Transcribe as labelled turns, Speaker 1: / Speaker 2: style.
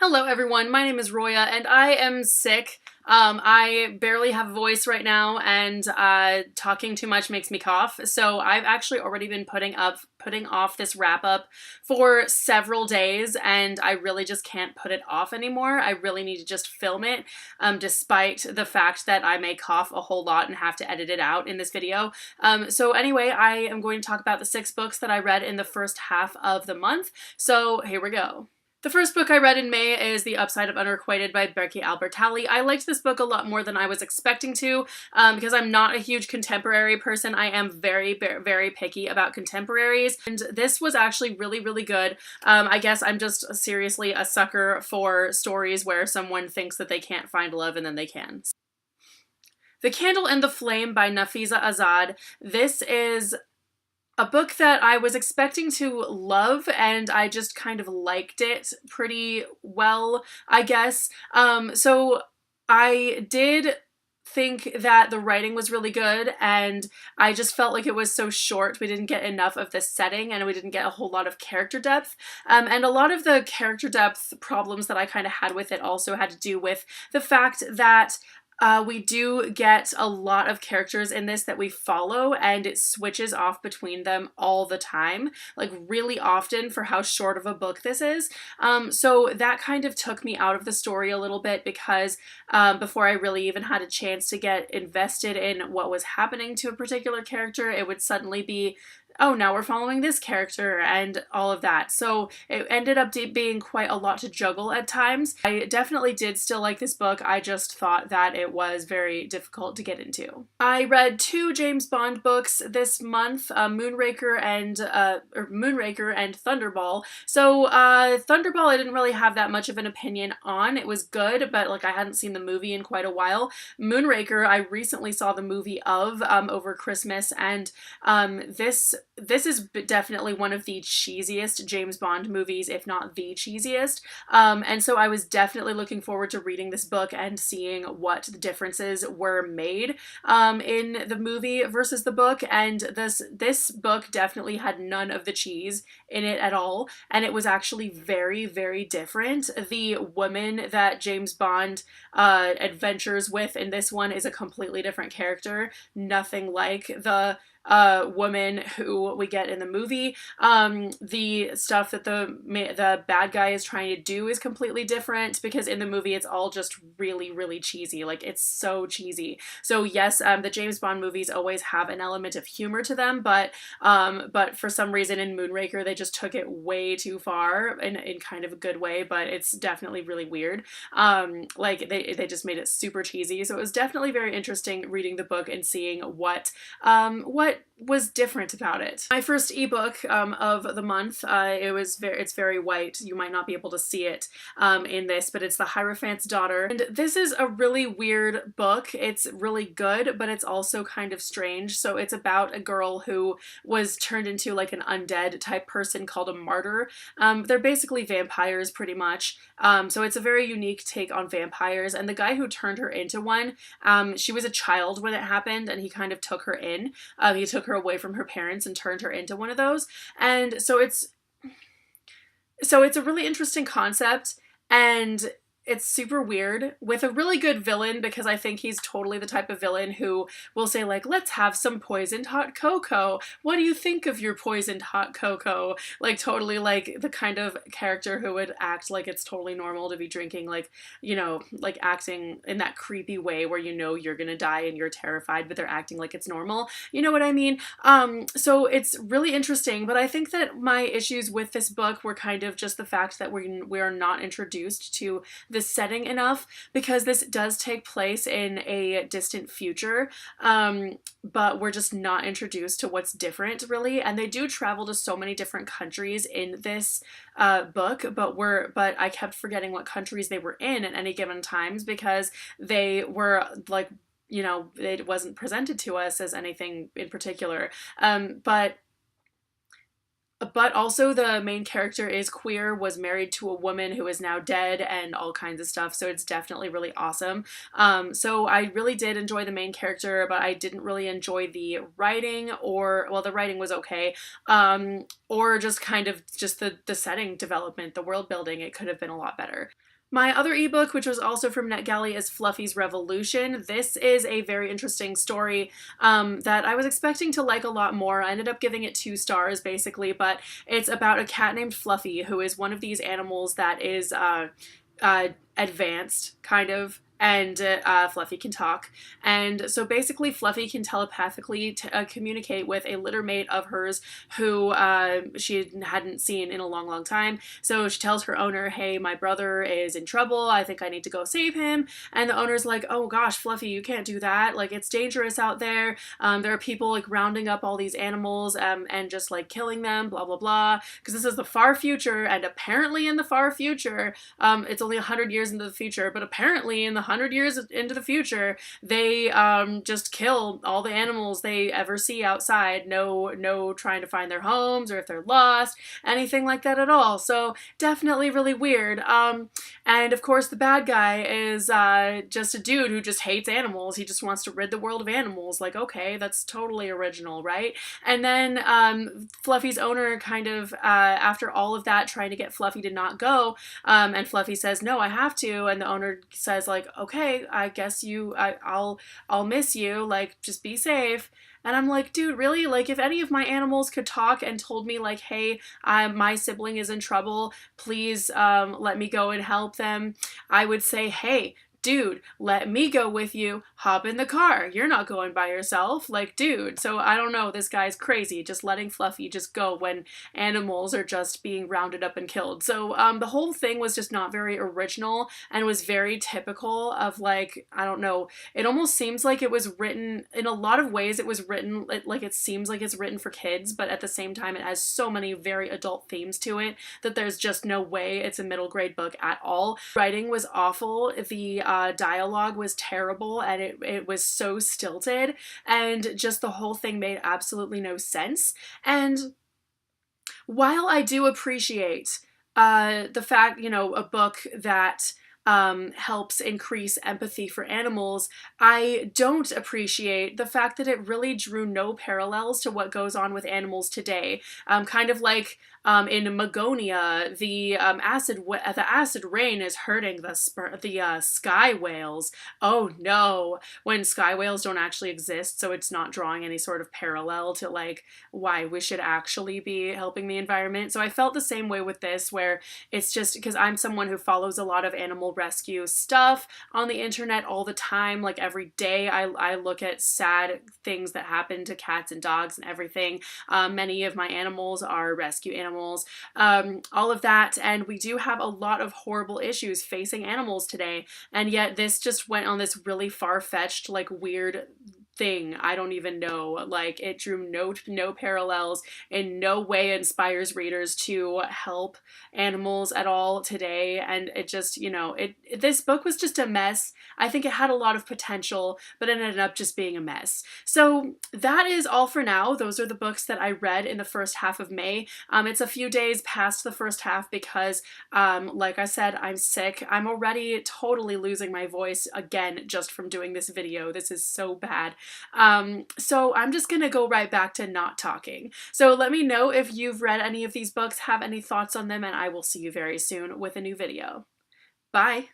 Speaker 1: Hello everyone, my name is Roya and I am sick. I barely have a voice right now and talking too much makes me cough. So I've actually already been putting off this wrap up for several days and I really just can't put it off anymore. I really need to just film it despite the fact that I may cough a whole lot and have to edit it out in this video. So anyway, I am going to talk about the 6 books that I read in the first half of the month. So here we go. The first book I read in May is The Upside of Unrequited by Becky Albertalli. I liked this book a lot more than I was expecting to because I'm not a huge contemporary person. I am very, very picky about contemporaries, and this was actually really, really good. I guess I'm just seriously a sucker for stories where someone thinks that they can't find love and then they can. The Candle and the Flame by Nafisa Azad. This is a book that I was expecting to love and I just kind of liked it pretty well, I guess. So I did think that the writing was really good and I just felt like it was so short. We didn't get enough of the setting and we didn't get a whole lot of character depth. And a lot of the character depth problems that I kind of had with it also had to do with the fact that we do get a lot of characters in this that we follow and it switches off between them all the time, like really often for how short of a book this is. So that kind of took me out of the story a little bit because before I really even had a chance to get invested in what was happening to a particular character, it would suddenly be, oh, now we're following this character and all of that. So it ended up being quite a lot to juggle at times. I definitely did still like this book. I just thought that it was very difficult to get into. I read 2 James Bond books this month, Moonraker and Thunderball. So Thunderball I didn't really have that much of an opinion on. It was good, but like I hadn't seen the movie in quite a while. Moonraker I recently saw the movie of over Christmas, and this is definitely one of the cheesiest James Bond movies, if not the cheesiest. And so I was definitely looking forward to reading this book and seeing what the differences were made in the movie versus the book. And this book definitely had none of the cheese in it at all. And it was actually very, very different. The woman that James Bond adventures with in this one is a completely different character. Nothing like the woman who we get in the movie. The stuff that the bad guy is trying to do is completely different because in the movie it's all just really, really cheesy. Like, it's so cheesy. So yes, the James Bond movies always have an element of humor to them, but for some reason in Moonraker they just took it way too far in kind of a good way, but it's definitely really weird. Like they just made it super cheesy. So it was definitely very interesting reading the book and seeing what was different about it. My first ebook of the month, it's very white. You might not be able to see it in this, but it's The Hierophant's Daughter. And this is a really weird book. It's really good, but it's also kind of strange. So it's about a girl who was turned into like an undead type person called a martyr. They're basically vampires pretty much. So it's a very unique take on vampires. And the guy who turned her into one, she was a child when it happened and he kind of took her in. He took her away from her parents and turned her into one of those. And so it's a really interesting concept and it's super weird with a really good villain because I think he's totally the type of villain who will say like, let's have some poisoned hot cocoa. What do you think of your poisoned hot cocoa? Like totally like the kind of character who would act like it's totally normal to be drinking, like, you know, like acting in that creepy way where you know you're gonna die and you're terrified, but they're acting like it's normal. You know what I mean? So it's really interesting, but I think that my issues with this book were kind of just the fact that we are not introduced to this setting enough because this does take place in a distant future, but we're just not introduced to what's different really. And they do travel to so many different countries in this book, but I kept forgetting what countries they were in at any given times because they were like, you know, it wasn't presented to us as anything in particular. But But also the main character is queer, was married to a woman who is now dead, and all kinds of stuff, so it's definitely really awesome. So I really did enjoy the main character, but I didn't really enjoy the writing, or well, the writing was okay, or just kind of just the setting development, the world building. It could have been a lot better. My other ebook, which was also from NetGalley, is Fluffy's Revolution. This is a very interesting story that I was expecting to like a lot more. I ended up giving it 2 stars, basically, but it's about a cat named Fluffy, who is one of these animals that is advanced, kind of. And Fluffy can talk. And so basically, Fluffy can telepathically communicate with a littermate of hers who she hadn't seen in a long, long time. So she tells her owner, hey, my brother is in trouble. I think I need to go save him. And the owner's like, oh gosh, Fluffy, you can't do that. Like, it's dangerous out there. There are people like rounding up all these animals and just like killing them, blah, blah, blah. Because this is the far future. And apparently in the far future, it's only 100 years into the future, but apparently in the 100 years into the future, they just kill all the animals they ever see outside. No trying to find their homes or if they're lost, anything like that at all. So definitely really weird. And of course the bad guy is just a dude who just hates animals. He just wants to rid the world of animals. Like, okay, that's totally original, right? And then Fluffy's owner kind of, after all of that, trying to get Fluffy to not go, and Fluffy says, no, I have to. And the owner says, like, okay, I guess I'll miss you. Like, just be safe. And I'm like, dude, really? Like, if any of my animals could talk and told me, like, hey, my sibling is in trouble, please let me go and help them, I would say, hey, dude, let me go with you. Hop in the car. You're not going by yourself. Like, dude. So I don't know. This guy's crazy. Just letting Fluffy just go when animals are just being rounded up and killed. So the whole thing was just not very original and was very typical of, like, I don't know. It almost seems like it was written, in a lot of ways, it was written, like it seems like it's written for kids, but at the same time, it has so many very adult themes to it that there's just no way it's a middle grade book at all. Writing was awful. The dialogue was terrible, and it was so stilted, and just the whole thing made absolutely no sense. And while I do appreciate the fact, you know, a book that helps increase empathy for animals, I don't appreciate the fact that it really drew no parallels to what goes on with animals today. Kind of like in Magonia, the acid rain is hurting the sky whales. Oh no, when sky whales don't actually exist, so it's not drawing any sort of parallel to like why we should actually be helping the environment. So I felt the same way with this, where it's just because I'm someone who follows a lot of animal rescue stuff on the internet all the time. Like every day I look at sad things that happen to cats and dogs and everything. Many of my animals are rescue animals, all of that, and we do have a lot of horrible issues facing animals today, and yet this just went on this really far-fetched, like, weird thing. I don't even know. Like, it drew no parallels, in no way inspires readers to help animals at all today, and it just, you know, this book was just a mess. I think it had a lot of potential, but it ended up just being a mess. So that is all for now. Those are the books that I read in the first half of May. It's a few days past the first half because, like I said, I'm sick. I'm already totally losing my voice again just from doing this video. This is so bad. So I'm just gonna go right back to not talking. So let me know if you've read any of these books, have any thoughts on them, and I will see you very soon with a new video. Bye!